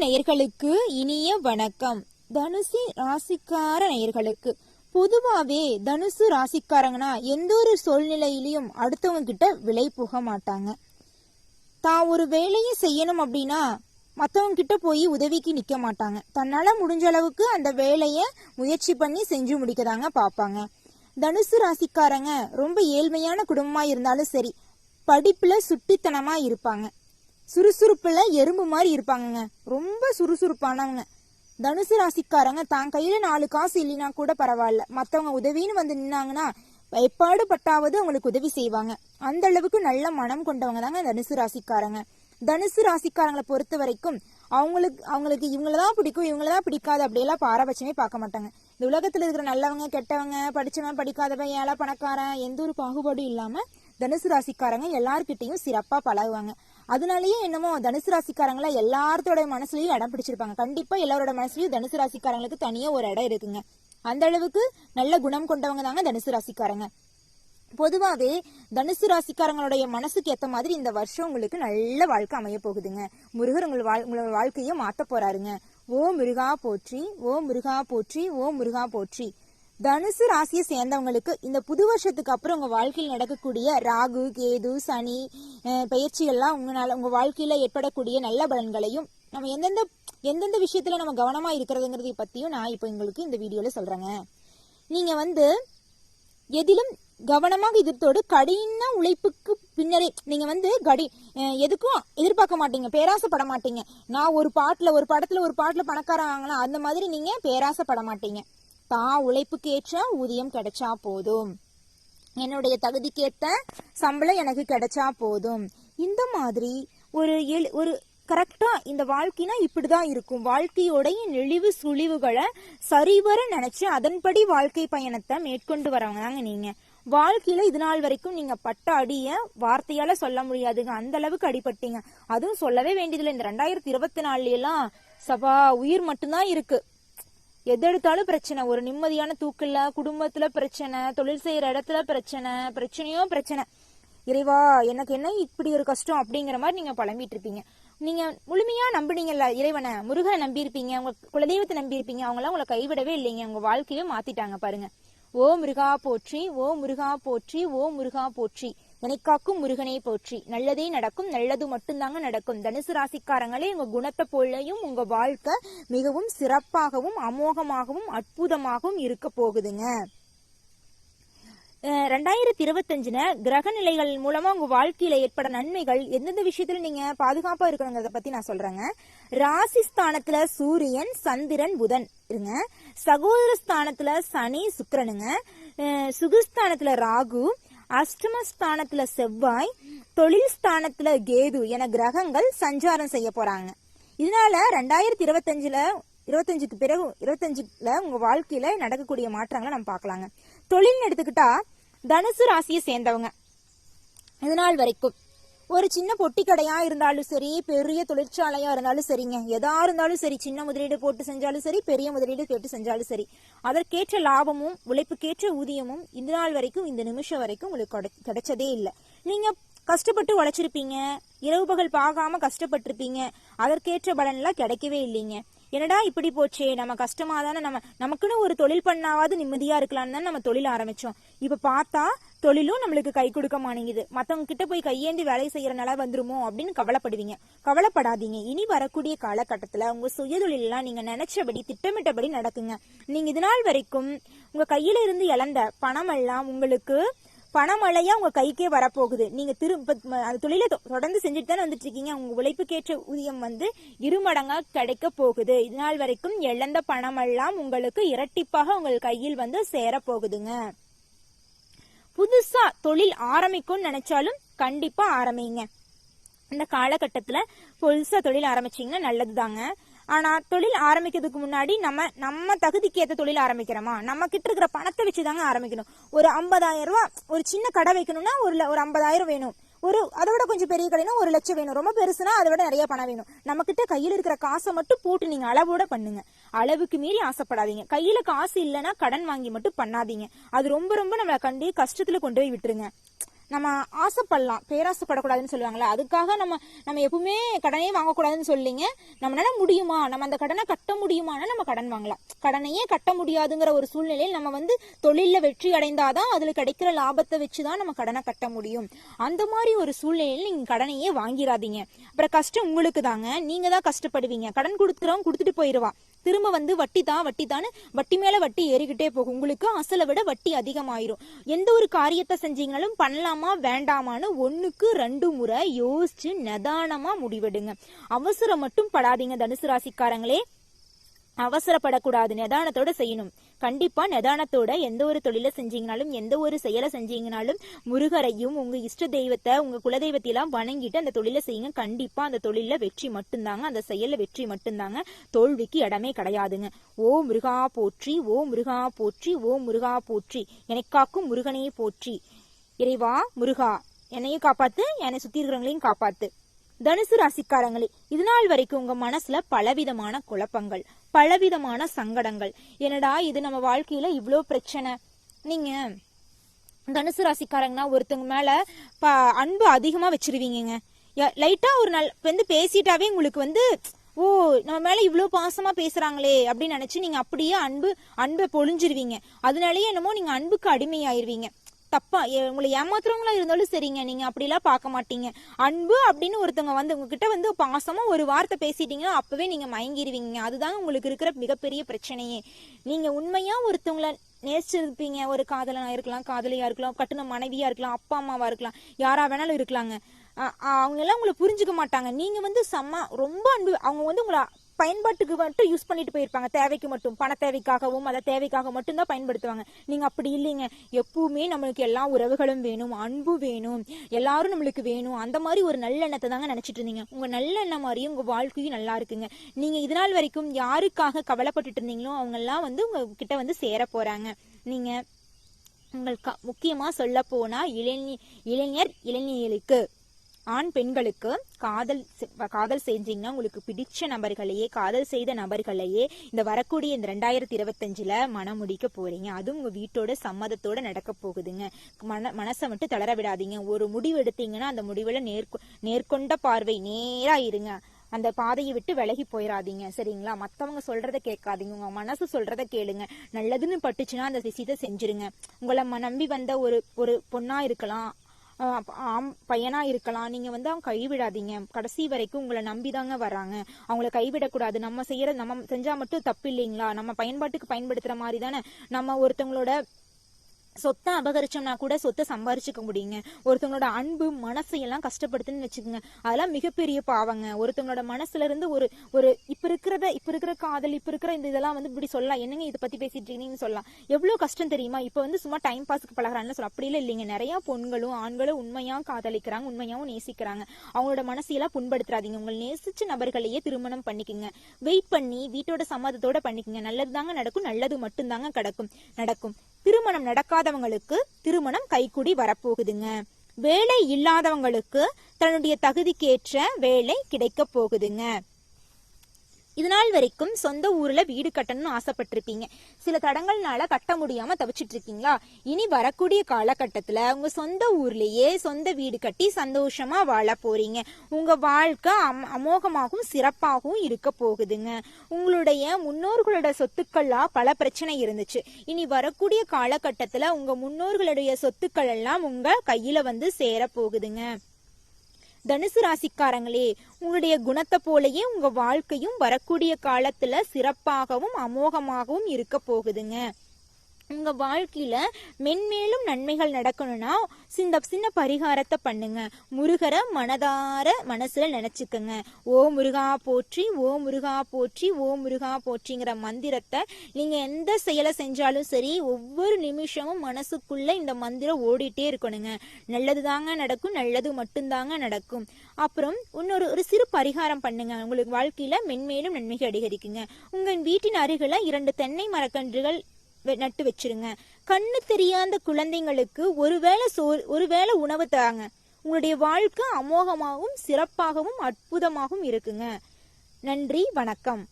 நேயர்களுக்கு இனிய வணக்கம். தனுசு ராசிக்கார நேயர்களுக்கு பொதுவாவே தனுசு ராசிக்காரங்கன்னா எந்த ஒரு சூழ்நிலையிலையும் அடுத்தவங்க கிட்ட விலை போக மாட்டாங்க. தான் ஒரு வேலையை செய்யணும் அப்படின்னா மற்றவங்க கிட்ட போய் உதவிக்கு நிக்க மாட்டாங்க. தன்னால முடிஞ்ச அளவுக்கு அந்த வேலையை முயற்சி பண்ணி செஞ்சு முடிக்கதாங்க பார்ப்பாங்க. தனுசு ராசிக்காரங்க ரொம்ப ஏழ்மையான குடும்பமா இருந்தாலும் சரி, படிப்புல சுட்டித்தனமா இருப்பாங்க, சுறுசுறுப்புல எறும்பு மாதிரி இருப்பாங்க, ரொம்ப சுறுசுறுப்பானவங்க. தனுசு ராசிக்காரங்க தான் கையில 4 காசு இல்லைன்னா கூட பரவாயில்ல, மத்தவங்க உதவின்னு வந்து நின்னாங்கன்னா எப்பாடு பட்டாவது அவங்களுக்கு உதவி செய்வாங்க. அந்த அளவுக்கு நல்ல மனம் கொண்டவங்க தாங்க தனுசு ராசிக்காரங்க. தனுசு ராசிக்காரங்களை பொறுத்த வரைக்கும் அவங்களுக்கு இவங்களதான் பிடிக்கும், இவங்களதான் பிடிக்காது அப்படியெல்லாம் பாரபட்சமே பார்க்க மாட்டாங்க. இந்த உலகத்துல இருக்கிற நல்லவங்க கெட்டவங்க, படிச்சவன் படிக்காதவன், ஏழை பணக்காரன், எந்த ஒரு பாகுபாடும் இல்லாம தனுசு ராசிக்காரங்க எல்லார்கிட்டையும் சிறப்பா பழகுவாங்க. அதனாலயே என்னமோ தனுசு ராசிக்காரங்கள எல்லாத்தோட மனசுலயும் இடம் பிடிச்சிருப்பாங்க. கண்டிப்பா எல்லாரோட மனசுலயும் தனுசு ராசிக்காரங்களுக்கு தனியா ஒரு இடம் இருக்குங்க. அந்த அளவுக்கு நல்ல குணம் கொண்டவங்க தாங்க தனுசு ராசிக்காரங்க. பொதுவாவே தனுசு ராசிக்காரங்களுடைய மனசுக்கு ஏத்த மாதிரி இந்த வருஷம் உங்களுக்கு நல்ல வாழ்க்கை அமைய போகுதுங்க. முருகர் உங்களோட வாழ்க்கைய மாத்த போறாருங்க. ஓ முருகா போற்றி, ஓ முருகா போற்றி, ஓ முருகா போற்றி. தனுசு ராசியை சேர்ந்தவங்களுக்கு இந்த புது வருஷத்துக்கு அப்புறம் உங்க வாழ்க்கையில் நடக்கக்கூடிய ராகு, கேது, சனி பயிற்சிகள்லாம் உங்க வாழ்க்கையில ஏற்படக்கூடிய நல்ல பலன்களையும் நம்ம எந்தெந்த விஷயத்துல நம்ம கவனமா இருக்கிறதுங்கிறத பத்தியும் நான் இப்போ உங்களுக்கு இந்த வீடியோல சொல்றேங்க. நீங்க எதிலும் கவனமாக இதோடு கடின உழைப்புக்கு பின்னரே நீங்க எதுக்கும் எதிர்பார்க்க மாட்டீங்க, பேராசைப்பட மாட்டீங்க. நான் ஒரு பாட்டுல பணக்காரன் ஆகலாம் அந்த மாதிரி நீங்க பேராசைப்பட மாட்டீங்க. தான் உழைப்புக்கு ஏற்ற ஊதியம் கிடைச்சா போதும், என்னுடைய தகுதிக்கேற்ற சம்பளம் எனக்கு கிடைச்சா போதும், இந்த மாதிரி ஒரு கரெக்டா இந்த வாழ்க்கைனா இப்படிதான் இருக்கும், வாழ்க்கையோடைய நெளிவு சுழிவுகளை சரிவர நினைச்சு அதன்படி வாழ்க்கை பயணத்தை மேற்கொண்டு வரவங்க தாங்க நீங்க. வாழ்க்கையில இது நாள் வரைக்கும் நீங்க பட்ட அடிய வார்த்தையால சொல்ல முடியாதுங்க, அந்த அளவுக்கு அடிபட்டீங்க. அதுவும் சொல்லவே வேண்டியதில்லை. இந்த 2024 எல்லாம் சபா உயிர் மட்டும்தான் இருக்கு. எதெடுத்தாலும் பிரச்சனை, ஒரு நிம்மதியான தூக்கல, குடும்பத்துல பிரச்சனை, தொழில் செய்யற இடத்துல பிரச்சனையோ பிரச்சனை. இறைவா எனக்கு என்ன இப்படி ஒரு கஷ்டம் அப்படிங்கிற மாதிரி நீங்க புலம்பிட்டு இருப்பீங்க. நீங்க முழுமையா நம்பினீங்கல்ல இறைவனை, முருகனை நம்பி இருப்பீங்க, உங்க குலதெய்வத்தை நம்பி இருப்பீங்க. அவங்களாம் உங்களை கைவிடவே இல்லைங்க, உங்க வாழ்க்கையே மாத்திட்டாங்க பாருங்க. ஓ முருகா போற்றி, ஓ முருகா போற்றி, ஓ முருகா போற்றி, நினைக்காக்கும் முருகனை போற்றி. நல்லதே நடக்கும், நல்லது மட்டும்தாங்க நடக்கும். தனுசு ராசிக்காரங்களே, உங்க குணத்தை போலையும் உங்க வாழ்க்கை மிகவும் சிறப்பாகவும் அமோகமாகவும் அற்புதமாகவும் இருக்க போகுதுங்க. 2025 கிரக நிலைகள் மூலமா உங்க வாழ்க்கையில ஏற்பட நன்மைகள், எந்தெந்த விஷயத்துல நீங்க பாதுகாப்பா இருக்கணுங்கிறத பத்தி நான் சொல்றேங்க. ராசிஸ்தானத்துல சூரியன், சந்திரன், புதன் இருங்க. சகோதர ஸ்தானத்துல சனி, சுக்கிரனுங்க. சுகஸ்தானத்துல ராகு, அஷ்டமஸ்தானத்துல செவ்வாய், தொழில் ஸ்தானத்துல கேது என கிரகங்கள் சஞ்சாரம் செய்ய போறாங்க. இதனால 2025க்கு பிறகு 25ல உங்க வாழ்க்கையில நடக்கக்கூடிய மாற்றங்களை நம்ம பார்க்கலாங்க. தொழில் எடுத்துக்கிட்டா தனுசு ராசியை சேர்ந்தவங்க இதனால் வரைக்கும் ஒரு சின்ன பொட்டி கடையா இருந்தாலும் சரி, பெரிய தொழிற்சாலையா இருந்தாலும் சரிங்க, எதா இருந்தாலும் சரி, சின்ன முதலீடு போட்டு செஞ்சாலும் சரி, பெரிய முதலீடு போட்டு செஞ்சாலும் சரி, அதற்கேற்ற லாபமும் உழைப்புக்கேற்ற ஊதியமும் இந்த நாள் வரைக்கும், இந்த நிமிஷம் வரைக்கும் உங்களுக்கு கிடைச்சதே இல்லை. நீங்க கஷ்டப்பட்டு உழைச்சிருப்பீங்க, இரவு பகல் பார்க்காம கஷ்டப்பட்டிருப்பீங்க, அதற்கேற்ற பலன்லாம் கிடைக்கவே இல்லைங்க. என்னடா இப்படி போச்சே, நம்ம கஷ்டமா தானே, நமக்குன்னு ஒரு தொழில் பண்ணாவது நிம்மதியா இருக்கலாம்னு தான் நம்ம தொழில் ஆரம்பிச்சோம். இப்ப பார்த்தா தொழிலும் நம்மளுக்கு கை கொடுக்க மாட்டேங்குது, மத்தவங்க கிட்ட போய் கையேந்தி வேலை செய்யற நிலை வந்துருமோ அப்படின்னு கவலைப்படுவீங்க. கவலைப்படாதீங்க, இனி வரக்கூடிய காலகட்டத்துல உங்க சுயதொழில் எல்லாம் நீங்க நினைச்சபடி திட்டமிட்டபடி நடக்குங்க. நீங்க இது நாள் வரைக்கும் உங்க கையில இருந்து இழந்த பணம் எல்லாம் உங்களுக்கு பணமழையா உங்க கைக்கே வரப்போகுது. நீங்க அந்த தொழிலை தொடர்ந்து செஞ்சுட்டு தானே வந்துட்டு இருக்கீங்க. உங்க உழைப்புக்கேற்ற ஊதியம் 2 மடங்கா கிடைக்க போகுது. இதனால் வரைக்கும் இழந்த பணமெல்லாம் உங்களுக்கு இரட்டிப்பாக உங்கள் கையில் சேர போகுதுங்க. புதுசா தொழில் ஆரம்பிக்கும்னு நினைச்சாலும் கண்டிப்பா ஆரம்பிங்க. இந்த காலகட்டத்துல புதுசா தொழில் ஆரம்பிச்சீங்கன்னா நல்லதுதாங்க. ஆனா தொழில் ஆரம்பிக்கிறதுக்கு முன்னாடி நம்ம தகுதிக்கு ஏற்ற தொழில் ஆரம்பிக்கிறோமா, நம்ம கிட்ட இருக்கிற பணத்தை வச்சுதாங்க ஆரம்பிக்கணும். ஒரு 50,000 ரூபாய் ஒரு சின்ன கடை வைக்கணும்னா ஒரு 50,000 வேணும். அதை விட கொஞ்சம் பெரிய கடைனா 1 லட்சம் வேணும். ரொம்ப பெருசுனா அதை விட நிறைய பணம் வேணும். நம்ம கிட்ட கையில இருக்கிற காசை மட்டும் போட்டு நீங்க அளவோட பண்ணுங்க. அளவுக்கு மீறி ஆசைப்படாதீங்க. கையில காசு இல்லைன்னா கடன் வாங்கி மட்டும் பண்ணாதீங்க. அது ரொம்ப ரொம்ப நம்மளை கஷ்டத்துல கொண்டு போய் விட்டுருங்க. நம்ம ஆசைப்படலாம், பேராசைப்படக்கூடாதுன்னு சொல்லுவாங்களே, அதுக்காக நம்ம எப்பவுமே கடனே வாங்கக்கூடாதுன்னு சொல்லிங்க. நம்மளால முடியுமா, நம்ம அந்த கடனை கட்ட முடியுமானா நம்ம கடன் வாங்கலாம். கடனையே கட்ட முடியாதுங்கிற ஒரு சூழ்நிலையில் நம்ம தொழில வெற்றி அடைந்தாதான் அதுல கிடைக்கிற லாபத்தை வச்சுதான் நம்ம கடனை கட்ட முடியும். அந்த மாதிரி ஒரு சூழ்நிலையில் நீங்க கடனையே வாங்கிடாதீங்க. அப்புறம் கஷ்டம் உங்களுக்கு தாங்க, நீங்க தான் கஷ்டப்படுவீங்க. கடன் கொடுத்துறவன் கொடுத்துட்டு போயிடுவா, திரும்ப வட்டி தான்னு வட்டி மேல வட்டி ஏறிக்கிட்டே போகும். உங்களுக்கு அசலை விட வட்டி அதிகமாயிரும். எந்த ஒரு காரியத்தை செஞ்சீங்கனாலும் பண்ணலாமா வேண்டாமான்னு 1க்கு 2 முறை யோசிச்சு நிதானமா முடிவெடுங்க. அவசரம் மட்டும் படாதீங்க தனுசு ராசிக்காரங்களே, அவசரப்படக்கூடாது, நிதானத்தோட செய்யணும். கண்டிப்பா நிதானத்தோட எந்த ஒரு தொழிலை செஞ்சீங்கனாலும் எந்த ஒரு செயலை செஞ்சீங்கனாலும் முருகரையும் உங்க இஷ்ட தெய்வத்தை உங்க குலதெய்வத்தையெல்லாம் வணங்கிட்டு அந்த தொழிலை செய்யுங்க. கண்டிப்பா அந்த தொழில வெற்றி மட்டும்தாங்க, அந்த செயல வெற்றி மட்டும்தாங்க, தோல்விக்கு இடமே கிடையாதுங்க. ஓ முருகா போற்றி, ஓ முருகா போற்றி, ஓ முருகா போற்றி, எனக்காக்கும் முருகனையே போற்றி. இறைவா முருகா, என்னையும் காப்பாத்து, என்னை சுத்தி இருக்கிறவங்களையும் காப்பாத்து. தனுசு ராசிக்காரங்களே, இது நாள் வரைக்கும் உங்க மனசுல பலவிதமான குழப்பங்கள், பலவிதமான சங்கடங்கள். என்னடா இது நம்ம வாழ்க்கையில இவ்வளோ பிரச்சனை. நீங்க தனுசு ராசிக்காரங்கன்னா ஒருத்தவங்க மேல அன்பு அதிகமா வச்சிருவீங்க. லைட்டா ஒரு நாள் பேசிட்டாவே உங்களுக்கு ஓ நம்ம மேல இவ்வளவு பாசமா பேசுறாங்களே அப்படின்னு நினைச்சு நீங்க அப்படியே அன்பை பொழிஞ்சிருவீங்க. அதனாலயே என்னமோ நீங்க அன்புக்கு அடிமையாயிருவீங்க. தப்பா உங்களை ஏமாத்துறவங்களா இருந்தாலும் சரிங்க, நீங்க அப்படிலாம் பார்க்க மாட்டீங்க. அன்பு அப்படின்னு ஒருத்தவங்க உங்ககிட்ட பாசமா ஒரு வார்த்தை பேசிட்டீங்கன்னா அப்பவே நீங்க மயங்கிடுவீங்க. அதுதான் உங்களுக்கு இருக்கிற மிகப்பெரிய பிரச்சனையே. நீங்க உண்மையா ஒருத்தவங்களை நேசிச்சிருப்பீங்க, ஒரு காதலனா இருக்கலாம், காதலியா இருக்கலாம், கட்டுன மனைவியா இருக்கலாம், அப்பா அம்மாவா இருக்கலாம், யாரா வேணாலும் இருக்கலாங்க. அவங்க எல்லாம் உங்களை புரிஞ்சுக்க மாட்டாங்க. நீங்க ரொம்ப அன்பு, அவங்க உங்களை பயன்பாட்டுக்கு மட்டும் யூஸ் பண்ணிட்டு போயிருப்பாங்க, தேவைக்கு மட்டும், பண தேவைக்காகவும் அதை தேவைக்காக மட்டும்தான் பயன்படுத்துவாங்க. நீங்க அப்படி இல்லைங்க. எப்பவுமே நம்மளுக்கு எல்லா உறவுகளும் வேணும், அன்பு வேணும், எல்லாரும் நம்மளுக்கு வேணும். அந்த மாதிரி ஒரு நல்லெண்ணத்தை தாங்க நினைச்சிட்டு இருந்தீங்க. உங்க நல்லெண்ணம் மாதிரியும் உங்க வாழ்க்கையும் நல்லா இருக்குங்க. நீங்க இது நாள் வரைக்கும் யாருக்காக கவலைப்பட்டுட்டு இருந்தீங்களோ அவங்க எல்லாம் உங்க கிட்ட சேர போறாங்க. நீங்க உங்களுக்கு முக்கியமா சொல்ல போனா இளைஞர்களுக்கு, ஆண் பெண்களுக்கு காதல் செஞ்சீங்கன்னா உங்களுக்கு பிடிச்ச நபர்களையே, காதல் செய்த நபர்களையே இந்த வரக்கூடிய இந்த 2025 மனம் முடிக்க போறீங்க. அதுவும் உங்க வீட்டோட சம்மதத்தோட நடக்க போகுதுங்க. மனசை மட்டும் தளர விடாதீங்க. ஒரு முடிவு எடுத்தீங்கன்னா அந்த முடிவுல நேர்கொண்ட பார்வை, நேரா இருங்க. அந்த பாதையை விட்டு விலகி போயிடாதீங்க, சரிங்களா? மத்தவங்க சொல்றதை கேட்காதீங்க, உங்க மனசு சொல்றதை கேளுங்க. நல்லதுன்னு பட்டுச்சுன்னா அந்த விஷயத்தை செஞ்சிருங்க. உங்களை நம்பி வந்த ஒரு பொண்ணா இருக்கலாம், பையனா இருக்கலாம், நீங்க அவங்க கைவிடாதீங்க. கடைசி வரைக்கும் உங்களை நம்பிதாங்க வர்றாங்க, அவங்கள கைவிடக்கூடாது. நம்ம செஞ்சா மட்டும் தப்பு இல்லைங்களா? நம்ம பயன்பாட்டுக்கு பயன்படுத்துற மாதிரி தானே. நம்ம ஒருத்தவங்களோட சொத்தை அபகரிச்சோம்னா கூட சொத்தை சம்பாரிச்சுக்க முடியுங்க. ஒருத்தவங்களோட அன்பு மனசையெல்லாம் கஷ்டப்படுத்துன்னு வச்சுக்கோங்க, அதெல்லாம் மிகப்பெரிய பாவங்க. ஒருத்தவங்களோட மனசுல இருந்து ஒரு இப்ப இருக்கிற காதல், இப்ப இருக்கிற இந்த இதெல்லாம் இப்படி சொல்லலாம், என்னங்க இதை பத்தி பேசிட்டு இருக்கீங்கன்னு சொல்லலாம். எவ்வளவு கஷ்டம் தெரியுமா? இப்ப சும்மா டைம் பாஸ்க்கு பழகிறான்னு சொல்ல, அப்படி இல்லைங்க. நிறைய பொண்களும் ஆண்களும் உண்மையா காதலிக்கிறாங்க, உண்மையாவும் நேசிக்கிறாங்க. அவங்களோட மனசையெல்லாம் புண்படுத்துறாதீங்க. உங்களை நேசிச்ச நபர்களையே திருமணம் பண்ணிக்கோங்க. வெயிட் பண்ணி வீட்டோட சம்மதத்தோட பண்ணிக்கோங்க. நல்லதுதாங்க நடக்கும், நல்லது மட்டும்தாங்க நடக்கும். திருமணம் நடக்காதவங்களுக்கு திருமணம் கைக்கூடி வரப்போகுதுங்க. வேலை இல்லாதவங்களுக்கு தன்னுடைய தகுதிக்கேற்ற வேலை கிடைக்க போகுதுங்க. இது நாள் வரைக்கும் சொந்த ஊர்ல வீடு கட்டணும்னு ஆசைப்பட்டிருப்பீங்க. சில தடங்கள்னால கட்ட முடியாம தவிச்சிட்டு இருக்கீங்களா? இனி வரக்கூடிய காலகட்டத்துல உங்க சொந்த ஊர்லயே சொந்த வீடு கட்டி சந்தோஷமா வாழ போறீங்க. உங்க வாழ்க்கை அமோகமாகவும் சிறப்பாகவும் இருக்க போகுதுங்க. உங்களுடைய முன்னோர்களோட சொத்துக்கள்லாம் பல பிரச்சனை இருந்துச்சு. இனி வரக்கூடிய காலகட்டத்துல உங்க முன்னோர்களுடைய சொத்துக்கள் எல்லாம் உங்க கையில சேர போகுதுங்க. தனுசு ராசிக்காரங்களே, உங்களுடைய குணத்தை போலயே உங்க வாழ்க்கையும் வரக்கூடிய காலத்துல சிறப்பாகவும் அமோகமாகவும் இருக்க போகுதுங்க. உங்க வாழ்க்கையில மென்மேலும் நன்மைகள் நடக்கணும்னா சின்ன பரிகாரத்தை பண்ணுங்க. முருகரை மனசுல நினைச்சுக்கங்க. ஓ முருகா போற்றி, ஓ முருகா போற்றி, ஓ முருகா போற்றிங்கிற மந்திரத்தை நீங்க எந்த செயலை செஞ்சாலும் சரி, ஒவ்வொரு நிமிஷமும் மனசுக்குள்ள இந்த மந்திரம் ஓடிட்டே இருக்கணுங்க. நல்லதுதாங்க நடக்கும், நல்லது மட்டும்தாங்க நடக்கும். அப்புறம் ஒரு சிறு பரிகாரம் பண்ணுங்க. உங்களுக்கு வாழ்க்கையில மென்மேலும் நன்மைகள் அதிகரிக்குங்க. உங்க வீட்டின் அருகில 2 தென்னை மரக்கன்றுகள் நட்டு வச்சிருங்க. கண்ணு தெரியாத குழந்தைங்களுக்கு ஒருவேளை உணவு தாங்க. உங்களுடைய வாழ்க்கை அமோகமாகவும் சிறப்பாகவும் அற்புதமாகவும் இருக்குங்க. நன்றி, வணக்கம்.